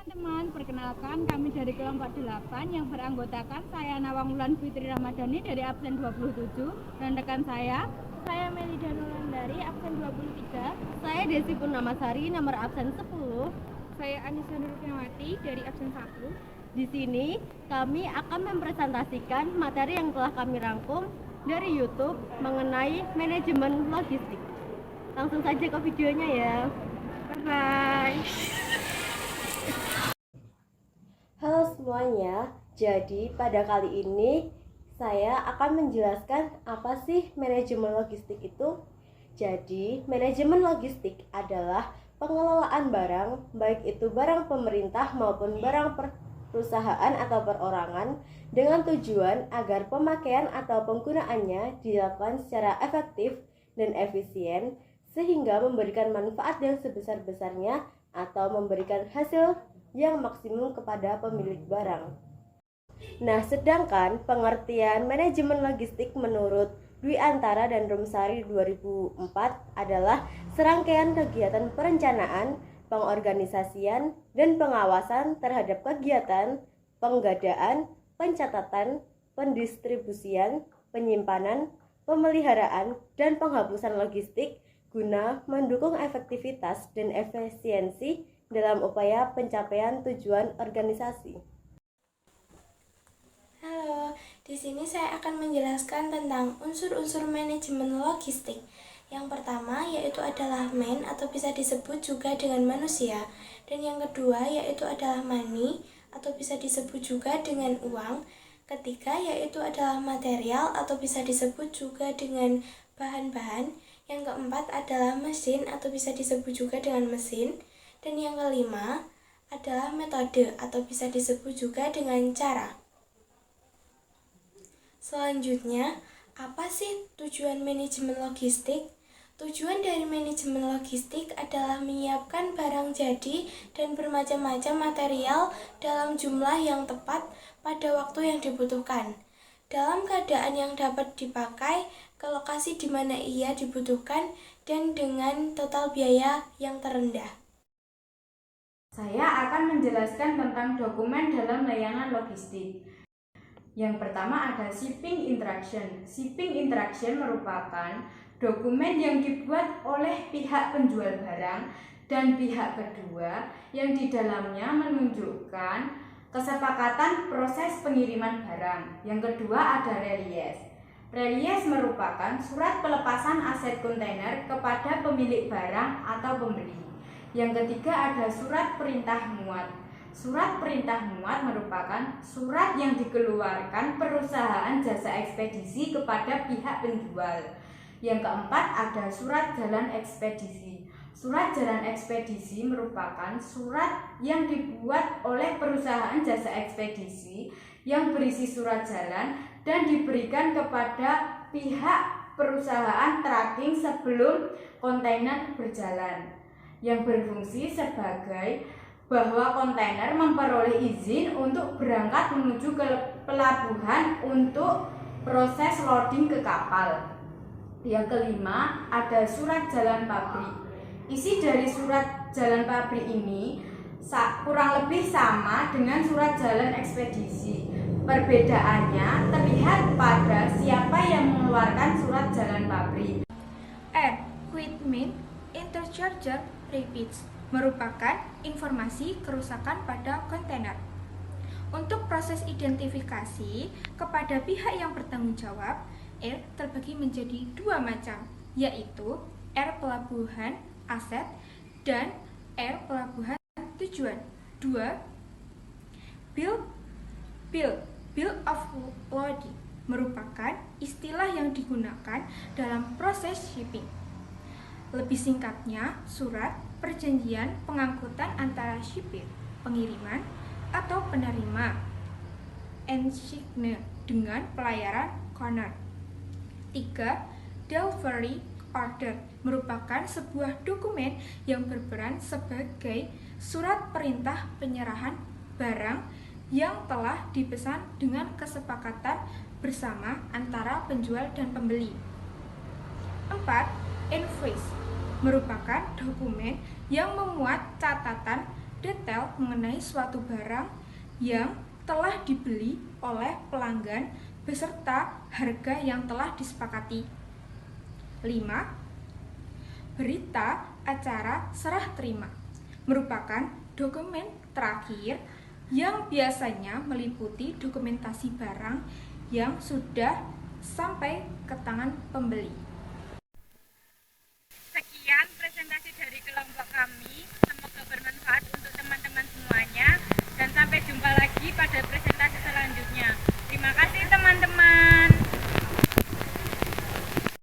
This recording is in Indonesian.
teman-teman, perkenalkan kami dari kelompok 8 yang beranggotakan saya Nawang Wulan Fitri Ramadhani dari absen 27 dan rekan saya Melida Nulandari absen 23, saya Desi Purnamasari nomor absen 10, saya Anissa Nurfinawati dari absen 1. Di sini kami akan mempresentasikan materi yang telah kami rangkum dari YouTube mengenai manajemen logistik. Langsung saja ke videonya ya. Bye-bye. Halo semuanya, jadi pada kali ini saya akan menjelaskan apa sih manajemen logistik itu. Jadi, manajemen logistik adalah pengelolaan barang, baik itu barang pemerintah maupun barang perusahaan atau perorangan, dengan tujuan agar pemakaian atau penggunaannya dilakukan secara efektif dan efisien, sehingga memberikan manfaat yang sebesar-besarnya atau memberikan hasil yang maksimum kepada pemilik barang. Nah, sedangkan pengertian manajemen logistik menurut Dwi Antara dan Rumsari 2004 adalah serangkaian kegiatan perencanaan, pengorganisasian, dan pengawasan terhadap kegiatan penggadaan, pencatatan, pendistribusian, penyimpanan, pemeliharaan, dan penghapusan logistik guna mendukung efektivitas dan efisiensi dalam upaya pencapaian tujuan organisasi. Halo, di sini saya akan menjelaskan tentang unsur-unsur manajemen logistik. Yang pertama yaitu adalah man atau bisa disebut juga dengan manusia, dan yang kedua yaitu adalah money atau bisa disebut juga dengan uang. Ketiga yaitu adalah material atau bisa disebut juga dengan bahan-bahan. Yang keempat adalah mesin atau bisa disebut juga dengan mesin. Dan yang kelima adalah metode atau bisa disebut juga dengan cara. Selanjutnya, apa sih tujuan manajemen logistik? Tujuan dari manajemen logistik adalah menyiapkan barang jadi dan bermacam-macam material dalam jumlah yang tepat pada waktu yang dibutuhkan, dalam keadaan yang dapat dipakai, ke lokasi di mana ia dibutuhkan, dan dengan total biaya yang terendah. Saya akan menjelaskan tentang dokumen dalam layanan logistik. Yang pertama ada shipping instruction. Shipping instruction merupakan dokumen yang dibuat oleh pihak penjual barang dan pihak kedua yang di dalamnya menunjukkan kesepakatan proses pengiriman barang. Yang kedua ada release. Release merupakan surat pelepasan aset kontainer kepada pemilik barang atau pembeli. Yang ketiga ada surat perintah muat. Surat perintah muat merupakan surat yang dikeluarkan perusahaan jasa ekspedisi kepada pihak penjual. Yang keempat ada surat jalan ekspedisi. Surat jalan ekspedisi merupakan surat yang dibuat oleh perusahaan jasa ekspedisi yang berisi surat jalan dan diberikan kepada pihak perusahaan tracking sebelum kontainer berjalan, yang berfungsi sebagai bahwa kontainer memperoleh izin untuk berangkat menuju ke pelabuhan untuk proses loading ke kapal. Yang kelima ada surat jalan pabrik. Isi dari surat jalan pabrik ini kurang lebih sama dengan surat jalan ekspedisi. Perbedaannya terlihat pada siapa yang mengeluarkan surat jalan pabrik. Equipment Intercharger Repeats merupakan informasi kerusakan pada kontainer. Untuk proses identifikasi kepada pihak yang bertanggung jawab, R terbagi menjadi dua macam, yaitu R pelabuhan aset dan R pelabuhan tujuan. Bill of lading merupakan istilah yang digunakan dalam proses shipping. Lebih singkatnya, surat perjanjian pengangkutan antara shipper, pengiriman, atau penerima, insigne dengan pelayaran corner. 3. Delivery order merupakan sebuah dokumen yang berperan sebagai surat perintah penyerahan barang yang telah dipesan dengan kesepakatan bersama antara penjual dan pembeli. 4. Invoice merupakan dokumen yang memuat catatan detail mengenai suatu barang yang telah dibeli oleh pelanggan beserta harga yang telah disepakati. 5. Berita acara serah terima merupakan dokumen terakhir yang biasanya meliputi dokumentasi barang yang sudah sampai ke tangan pembeli.